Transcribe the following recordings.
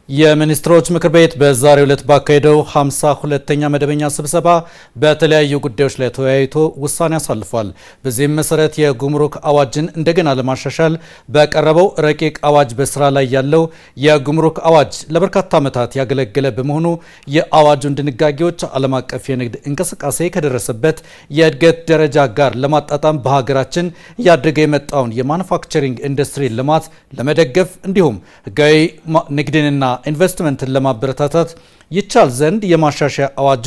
የሚኒስትሮች ምክር ቤት በዛሬው ዕለት ባካሄደው 52ኛ መደበኛ ስብሰባ በተለያዩ ጉዳዮች ላይ ተወያይቶ ውሳኔ አሳልፏል። በዚህም መሰረት የጉምሩክ አዋጅን እንደገና ለማሻሻል በቀረበው ረቂቅ አዋጅ በስራ ላይ ያለው የጉምሩክ አዋጅ ለበርካታ ዓመታት ያገለገለ በመሆኑ የአዋጁን ድንጋጌዎች ዓለም አቀፍ የንግድ እንቅስቃሴ ከደረሰበት የእድገት ደረጃ ጋር ለማጣጣም በሀገራችን እያደገ የመጣውን የማኑፋክቸሪንግ ኢንዱስትሪ ልማት ለመደገፍ እንዲሁም ህጋዊ ንግድንና ኢንቨስትመንትን ለማበረታታት ይቻል ዘንድ የማሻሻያ አዋጁ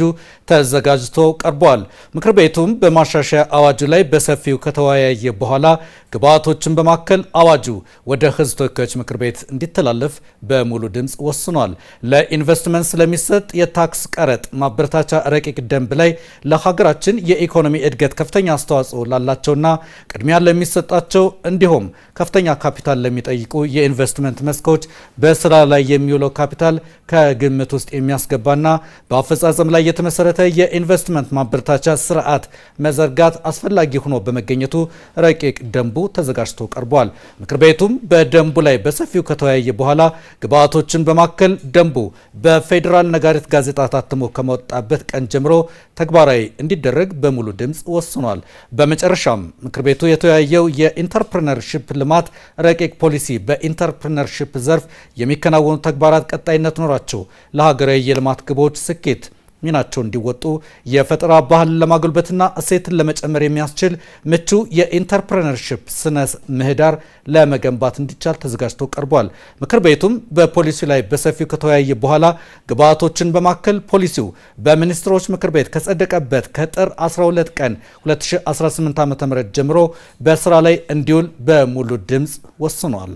ተዘጋጅቶ ቀርቧል። ምክር ቤቱም በማሻሻያ አዋጁ ላይ በሰፊው ከተወያየ በኋላ ግብዓቶችን በማከል አዋጁ ወደ ሕዝብ ተወካዮች ምክር ቤት እንዲተላለፍ በሙሉ ድምፅ ወስኗል። ለኢንቨስትመንት ስለሚሰጥ የታክስ ቀረጥ ማበረታቻ ረቂቅ ደንብ ላይ ለሀገራችን የኢኮኖሚ እድገት ከፍተኛ አስተዋጽኦ ላላቸውና ቅድሚያ ለሚሰጣቸው እንዲሁም ከፍተኛ ካፒታል ለሚጠይቁ የኢንቨስትመንት መስኮች በስራ ላይ የሚውለው ካፒታል ከግምት ውስጥ የሚያስገባና በአፈጻጸም ላይ የተመሰረተ የኢንቨስትመንት ማበረታቻ ስርዓት መዘርጋት አስፈላጊ ሆኖ በመገኘቱ ረቂቅ ደንቡ ተዘጋጅቶ ቀርቧል። ምክር ቤቱም በደንቡ ላይ በሰፊው ከተወያየ በኋላ ግብዓቶችን በማከል ደንቡ በፌዴራል ነጋሪት ጋዜጣ ታትሞ ከመወጣበት ቀን ጀምሮ ተግባራዊ እንዲደረግ በሙሉ ድምፅ ወስኗል። በመጨረሻም ምክር ቤቱ የተወያየው የኢንተርፕረነርሺፕ ልማት ረቂቅ ፖሊሲ በኢንተርፕረነርሺፕ ዘርፍ የሚከናወኑ ተግባራት ቀጣይነት ኖራቸው ለሀገራዊ የልማት ግቦች ስኬት ሚናቸው እንዲወጡ የፈጠራ ባህልን ለማጎልበትና እሴትን ለመጨመር የሚያስችል ምቹ የኢንተርፕረነርሺፕ ስነ ምህዳር ለመገንባት እንዲቻል ተዘጋጅቶ ቀርቧል። ምክር ቤቱም በፖሊሲው ላይ በሰፊው ከተወያየ በኋላ ግብዓቶችን በማከል ፖሊሲው በሚኒስትሮች ምክር ቤት ከጸደቀበት ከጥር 12 ቀን 2018 ዓ.ም ጀምሮ በስራ ላይ እንዲውል በሙሉ ድምፅ ወስኗል።